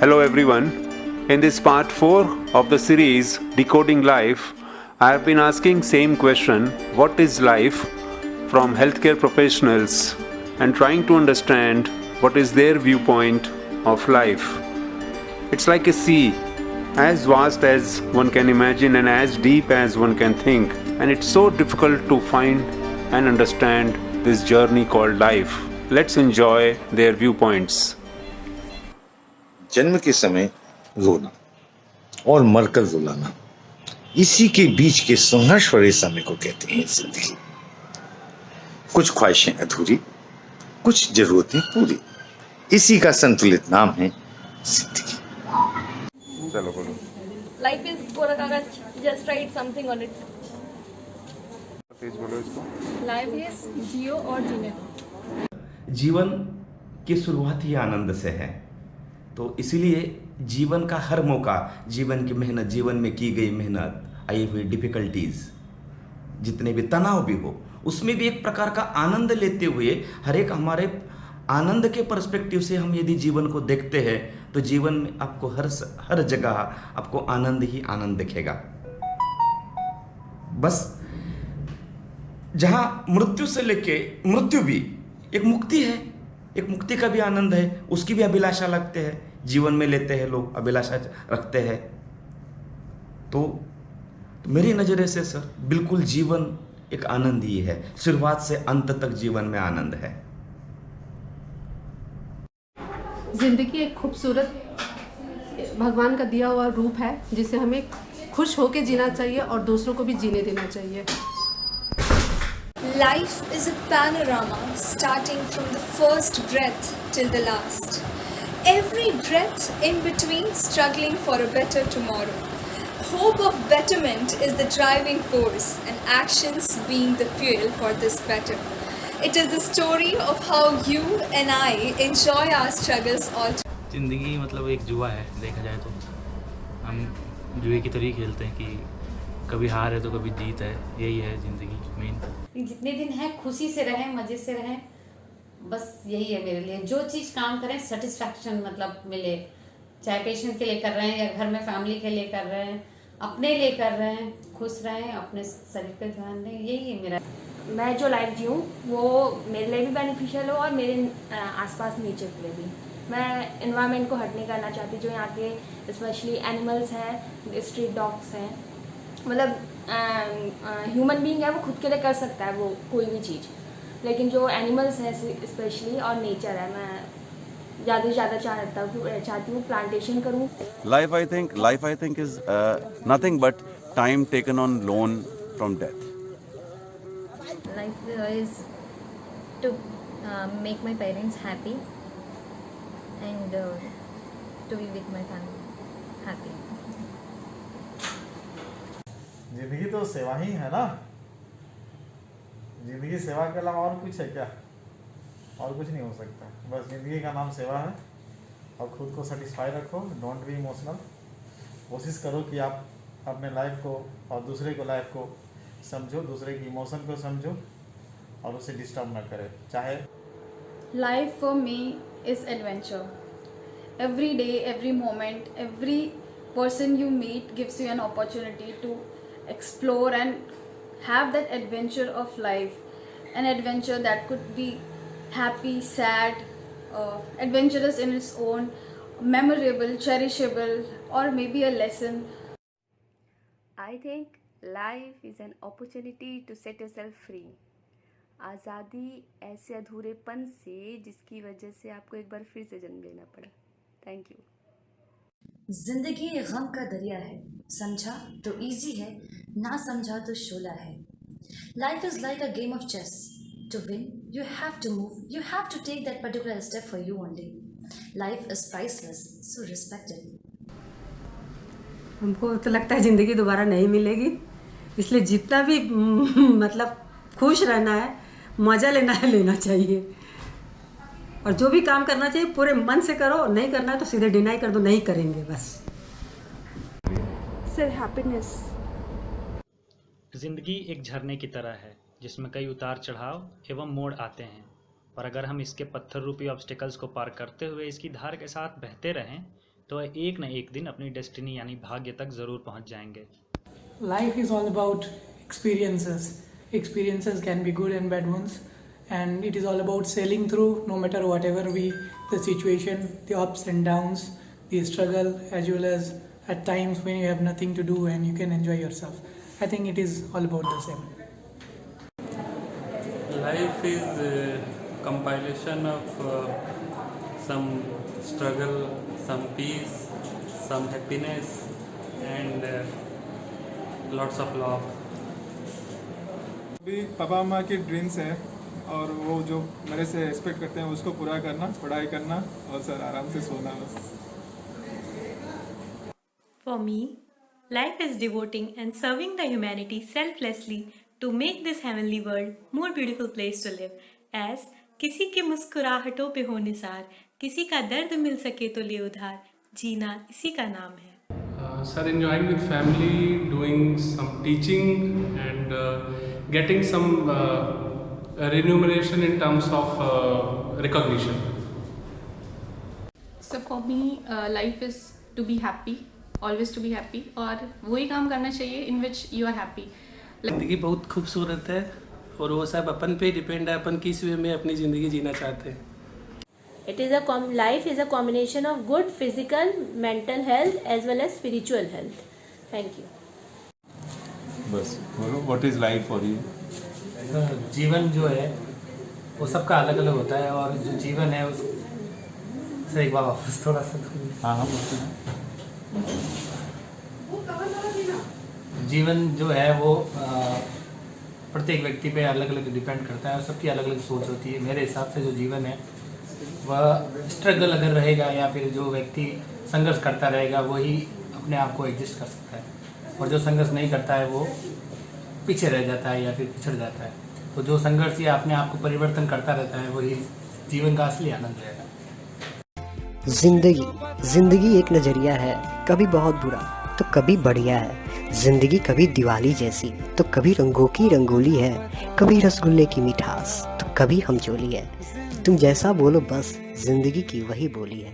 Hello everyone. In this part 4 of the series Decoding Life, I have been asking same question, what is life, from healthcare professionals and trying to understand what is their viewpoint of life. It's like a sea, as vast as one can imagine and as deep as one can think, and it's so difficult to find and understand this journey called life. Let's enjoy their viewpoints. जन्म के समय रोना और मरकर रुलाना, इसी के बीच के संघर्ष भरे समय को कहते हैं जिंदगी। कुछ ख्वाहिशें अधूरी, कुछ जरूरतें पूरी, इसी का संतुलित नाम है जिंदगी। चलो बोलो। Life is कोरा कागज, just write something on it. तेज बोलो इसको। Life is जियो और जीने दो। जीवन की शुरुआत ही आनंद से है, तो इसीलिए जीवन का हर मौका, जीवन की मेहनत, जीवन में की गई मेहनत, आई हुई डिफिकल्टीज, जितने भी तनाव भी हो, उसमें भी एक प्रकार का आनंद लेते हुए, हर एक हमारे आनंद के पर्सपेक्टिव से हम यदि जीवन को देखते हैं तो जीवन में आपको हर जगह आपको आनंद ही आनंद दिखेगा। बस जहां मृत्यु से लेके मृत्यु भी एक मुक्ति है, एक मुक्ति का भी आनंद है, उसकी भी अभिलाषा लगते हैं, जीवन में लेते हैं लोग, अभिलाषा रखते हैं। तो मेरी नज़र से सर बिल्कुल जीवन एक आनंद ही है, शुरुआत से अंत तक जीवन में आनंद है। ज़िंदगी एक खूबसूरत भगवान का दिया हुआ रूप है, जिसे हमें खुश होकर जीना चाहिए और दूसरों को भी जीने देना चाहिए। Life is a panorama starting from the first breath till the last. Every breath in between struggling for a better tomorrow. Hope of betterment is the driving force and actions being the fuel for this better. It is the story of how you and I enjoy our struggles all. ज़िंदगी मतलब एक जुआ है, देखा जाए तो हम जुए की तरह खेलते हैं कि कभी हार है तो कभी जीत है, यही है ज़िंदगी मेन। जितने दिन हैं खुशी से रहें, मज़े से रहें, बस यही है मेरे लिए। जो चीज़ काम करें सेटिस्फैक्शन मतलब मिले, चाहे पेशेंट के लिए कर रहे हैं या घर में फैमिली के लिए कर रहे हैं, अपने लिए कर रहे हैं, खुश रहें, अपने शरीर पे ध्यान दें, यही है मेरा। मैं जो लाइफ जीऊँ वो मेरे लिए भी बेनिफिशियल हो और मेरे आसपास नेचर के लिए भी। मैं एनवायरनमेंट को हट नहीं करना चाहती, जो यहाँ के स्पेशली एनिमल्स हैं, स्ट्रीट डॉग्स हैं, मतलब ह्यूमन बीइंग है वो खुद के लिए कर सकता है वो कोई भी चीज़, लेकिन जो एनिमल्स हैं स्पेशली और नेचर है, मैं ज़्यादा से ज़्यादा चाहती हूँ प्लांटेशन करूँ। Life, I think is nothing but time taken on loan from death. Life is to make my parents happy and to be with my family happy. जिंदगी तो सेवा ही है ना। जिंदगी सेवा के अलावा और कुछ है क्या? और कुछ नहीं हो सकता। बस जिंदगी का नाम सेवा है और खुद को सेटिस्फाई रखो, डोंट बी इमोशनल। कोशिश करो कि आप अपने लाइफ को और दूसरे को लाइफ को समझो, दूसरे की इमोशन को समझो और उसे डिस्टर्ब ना करें। चाहे Life for me is adventure. Every day, every moment, every person you meet gives you an opportunity to explore and have that adventure of life. An adventure that could be happy, sad, adventurous in its own, memorable, cherishable, or maybe a lesson. I think life is an opportunity to set yourself free. आज़ादी ऐसे अधूरेपन से जिसकी वजह से आपको एक बार फिर से जन्म लेना पड़ा। Thank you. जिंदगी गम का दरिया है, समझा तो इजी है, ना समझा तो शोला है। Life is like a game of chess. To win you have to move, you have to take that particular step for you only. Life is priceless, so respect it. हमको तो लगता है ज़िंदगी दोबारा नहीं मिलेगी, इसलिए जितना भी मतलब खुश रहना है, मज़ा लेना है, लेना चाहिए, और जो भी काम करना चाहिए पूरे मन से करो, नहीं करना है तो सीधे डिनाई कर दो, नहीं करेंगे बस। Sir happiness. ज़िंदगी एक झरने की तरह है जिसमें कई उतार चढ़ाव एवं मोड़ आते हैं, और अगर हम इसके पत्थर रूपी ऑब्स्टिकल्स को पार करते हुए इसकी धार के साथ बहते रहें तो एक न एक दिन अपनी डेस्टिनी यानी भाग्य तक ज़रूर पहुंच जाएंगे। Life is all about experiences. Experiences can be good and bad ones, and it is all about sailing through no matter whatever the situation, the ups and downs, the struggle, as well as at times when you have nothing to do and you can enjoy yourself. I think it is all about the same. Life is a compilation of some struggle, some peace, some happiness, and lots of love. भी पापा माँ की dreams है और वो जो मेरे से एक्सपेक्ट करते हैं उसको पूरा करना, पढ़ाई करना और सर आराम से सोना बस। For me, life is devoting and serving the humanity selflessly to make this heavenly world more beautiful place to live. As किसी के मुस्कुराहटों पे हो निसार, किसी का दर्द मिल सके तो ले उधार, जीना इसी का नाम है। Sir, enjoying with family, doing some teaching and getting some remuneration in terms of recognition. So for me, life is to be happy, always to be happy, और वही काम करना चाहिए in which you are happy. ज़िंदगी बहुत खूबसूरत है और वो सब अपन पे डिपेंड है, अपन किस वे में अपनी ज़िंदगी जीना चाहते हैं। Life is a combination of good physical, mental health as well as spiritual health. Thank you. बस बोलो, what is life for you? जीवन जो है वो सबका अलग अलग होता है और जो जीवन है उस से एक बार वापस थोड़ा सा हाँ बोलते हैं। जीवन जो है वो प्रत्येक व्यक्ति पे अलग अलग डिपेंड करता है और सबकी अलग अलग सोच होती है। मेरे हिसाब से जो जीवन है वह स्ट्रगल अगर रहेगा या फिर जो व्यक्ति संघर्ष करता रहेगा वही अपने आप को एडजस्ट कर सकता है, और जो संघर्ष नहीं करता है वो पीछे रह जाता है या फिर पिछड़ जाता है। तो जो संघर्ष या अपने आप को परिवर्तन करता रहता है वही जीवन का असली आनंद रहेगा। जिंदगी एक नजरिया है, कभी बहुत बुरा तो कभी बढ़िया है। जिंदगी कभी दिवाली जैसी तो कभी रंगों की रंगोली है, कभी रसगुल्ले की मिठास तो कभी हमचोली है। तुम जैसा बोलो बस जिंदगी की वही बोली है।